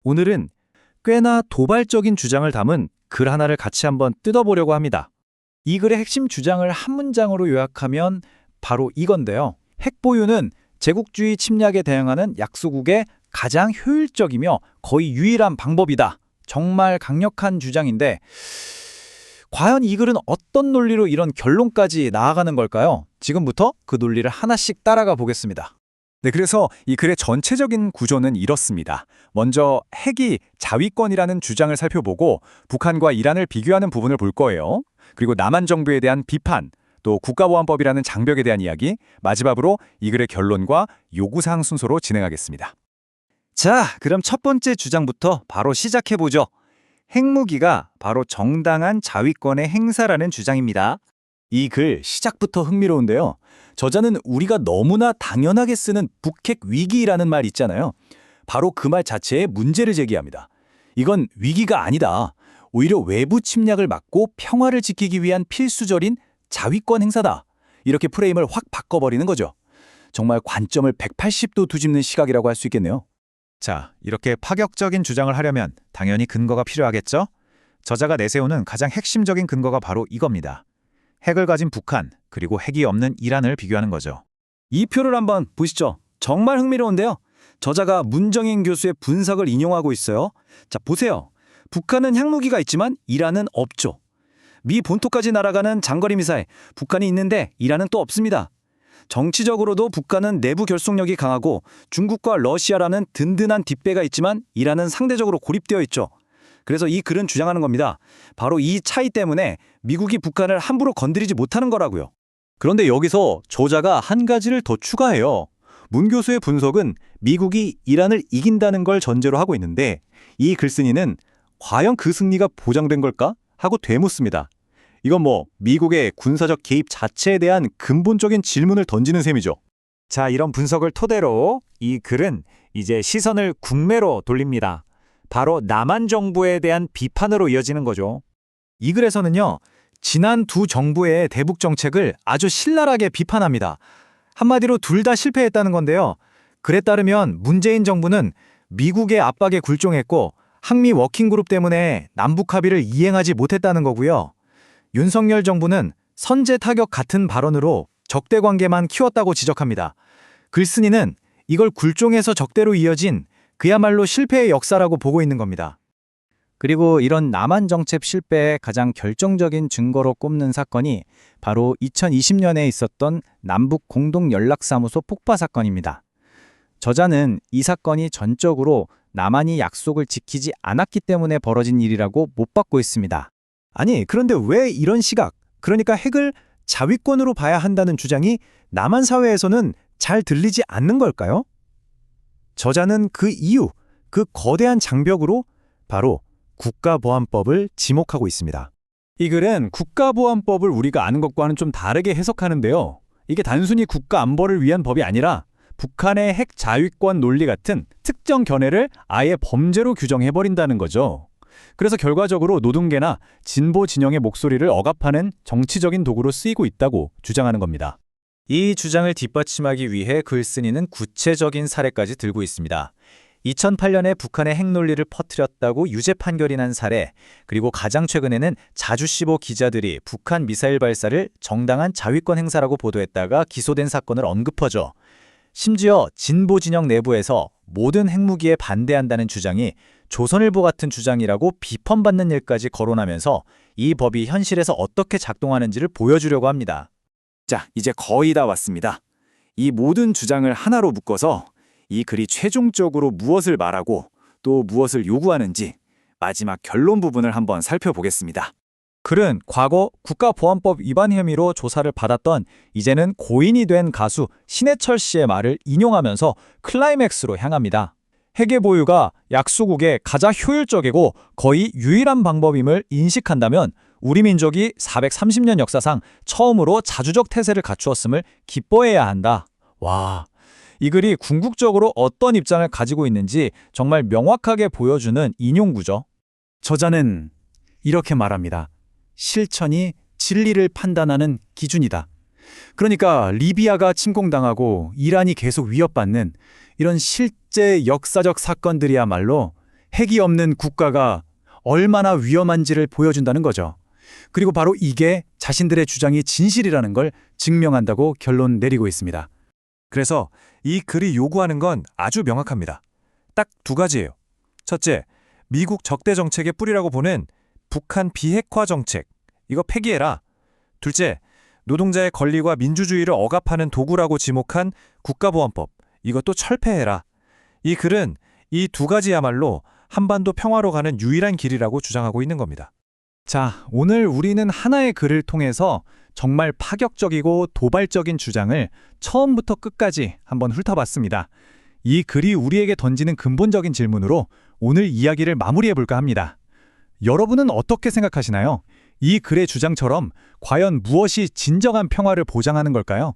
오늘은 꽤나 도발적인 주장을 담은 글 하나를 같이 한번 뜯어보려고 합니다. 이 글의 핵심 주장을 한 문장으로 요약하면 바로 이건데요. 핵 보유는 제국주의 침략에 대응하는 약소국의 가장 효율적이며 거의 유일한 방법이다. 정말 강력한 주장인데 과연 이 글은 어떤 논리로 이런 결론까지 나아가는 걸까요? 지금부터 그 논리를 하나씩 따라가 보겠습니다. 네, 그래서 이 글의 전체적인 구조는 이렇습니다. 먼저 핵이 자위권이라는 주장을 살펴보고 북한과 이란을 비교하는 부분을 볼 거예요. 그리고 남한 정부에 대한 비판, 또 국가보안법이라는 장벽에 대한 이야기, 마지막으로 이 글의 결론과 요구사항 순서로 진행하겠습니다. 자, 그럼 첫 번째 주장부터 바로 시작해보죠. 핵무기가 바로 정당한 자위권의 행사라는 주장입니다. 이 글 시작부터 흥미로운데요. 저자는 우리가 너무나 당연하게 쓰는 북핵 위기라는 말 있잖아요. 바로 그 말 자체에 문제를 제기합니다. 이건 위기가 아니다. 오히려 외부 침략을 막고 평화를 지키기 위한 필수적인 자위권 행사다. 이렇게 프레임을 확 바꿔버리는 거죠. 정말 관점을 180도 뒤집는 시각이라고 할 수 있겠네요. 자, 이렇게 파격적인 주장을 하려면 당연히 근거가 필요하겠죠? 저자가 내세우는 가장 핵심적인 근거가 바로 이겁니다. 핵을 가진 북한, 그리고 핵이 없는 이란을 비교하는 거죠. 이 표를 한번 보시죠. 정말 흥미로운데요. 저자가 문정인 교수의 분석을 인용하고 있어요. 자, 보세요. 북한은 핵무기가 있지만 이란은 없죠. 미 본토까지 날아가는 장거리 미사일, 북한이 있는데 이란은 또 없습니다. 정치적으로도 북한은 내부 결속력이 강하고 중국과 러시아라는 든든한 뒷배가 있지만 이란은 상대적으로 고립되어 있죠. 그래서 이 글은 주장하는 겁니다. 바로 이 차이 때문에 미국이 북한을 함부로 건드리지 못하는 거라고요. 그런데 여기서 저자가 한 가지를 더 추가해요. 문 교수의 분석은 미국이 이란을 이긴다는 걸 전제로 하고 있는데 이 글쓴이는 과연 그 승리가 보장된 걸까? 하고 되묻습니다. 이건 미국의 군사적 개입 자체에 대한 근본적인 질문을 던지는 셈이죠. 자, 이런 분석을 토대로 이 글은 이제 시선을 국내로 돌립니다. 바로 남한 정부에 대한 비판으로 이어지는 거죠. 이 글에서는요, 지난 두 정부의 대북 정책을 아주 신랄하게 비판합니다. 한마디로 둘 다 실패했다는 건데요. 글에 따르면 문재인 정부는 미국의 압박에 굴종했고 항미 워킹그룹 때문에 남북 합의를 이행하지 못했다는 거고요. 윤석열 정부는 선제 타격 같은 발언으로 적대 관계만 키웠다고 지적합니다. 글쓴이는 이걸 굴종에서 적대로 이어진 그야말로 실패의 역사라고 보고 있는 겁니다. 그리고 이런 남한 정책 실패의 가장 결정적인 증거로 꼽는 사건이 바로 2020년에 있었던 남북 공동연락사무소 폭파 사건입니다. 저자는 이 사건이 전적으로 남한이 약속을 지키지 않았기 때문에 벌어진 일이라고 못 받고 있습니다. 아니, 그런데 왜 이런 시각, 그러니까 핵을 자위권으로 봐야 한다는 주장이 남한 사회에서는 잘 들리지 않는 걸까요? 저자는 그 이유, 그 거대한 장벽으로 바로 국가보안법을 지목하고 있습니다. 이 글은 국가보안법을 우리가 아는 것과는 좀 다르게 해석하는데요. 이게 단순히 국가 안보를 위한 법이 아니라 북한의 핵 자위권 논리 같은 특정 견해를 아예 범죄로 규정해버린다는 거죠. 그래서 결과적으로 노동계나 진보 진영의 목소리를 억압하는 정치적인 도구로 쓰이고 있다고 주장하는 겁니다. 이 주장을 뒷받침하기 위해 글쓴이는 구체적인 사례까지 들고 있습니다. 2008년에 북한의 핵 논리를 퍼뜨렸다고 유죄 판결이 난 사례, 그리고 가장 최근에는 자주시보 기자들이 북한 미사일 발사를 정당한 자위권 행사라고 보도했다가 기소된 사건을 언급하죠. 심지어 진보 진영 내부에서 모든 핵무기에 반대한다는 주장이 조선일보 같은 주장이라고 비판받는 일까지 거론하면서 이 법이 현실에서 어떻게 작동하는지를 보여주려고 합니다. 자, 이제 거의 다 왔습니다. 이 모든 주장을 하나로 묶어서 이 글이 최종적으로 무엇을 말하고 또 무엇을 요구하는지 마지막 결론 부분을 한번 살펴보겠습니다. 글은 과거 국가보안법 위반 혐의로 조사를 받았던 이제는 고인이 된 가수 신해철 씨의 말을 인용하면서 클라이맥스로 향합니다. 핵의 보유가 약소국의 가장 효율적이고 거의 유일한 방법임을 인식한다면 우리 민족이 430년 역사상 처음으로 자주적 태세를 갖추었음을 기뻐해야 한다. 와, 이 글이 궁극적으로 어떤 입장을 가지고 있는지 정말 명확하게 보여주는 인용구죠. 저자는 이렇게 말합니다. 실천이 진리를 판단하는 기준이다. 그러니까 리비아가 침공당하고 이란이 계속 위협받는 이런 실제 역사적 사건들이야말로 핵이 없는 국가가 얼마나 위험한지를 보여준다는 거죠. 그리고 바로 이게 자신들의 주장이 진실이라는 걸 증명한다고 결론 내리고 있습니다. 그래서 이 글이 요구하는 건 아주 명확합니다. 딱 두 가지예요. 첫째, 미국 적대 정책의 뿌리라고 보는 북한 비핵화 정책. 이거 폐기해라. 둘째, 노동자의 권리와 민주주의를 억압하는 도구라고 지목한 국가보안법. 이것도 철폐해라. 이 글은 이 두 가지야말로 한반도 평화로 가는 유일한 길이라고 주장하고 있는 겁니다. 자, 오늘 우리는 하나의 글을 통해서 정말 파격적이고 도발적인 주장을 처음부터 끝까지 한번 훑어봤습니다. 이 글이 우리에게 던지는 근본적인 질문으로 오늘 이야기를 마무리해볼까 합니다. 여러분은 어떻게 생각하시나요? 이 글의 주장처럼 과연 무엇이 진정한 평화를 보장하는 걸까요?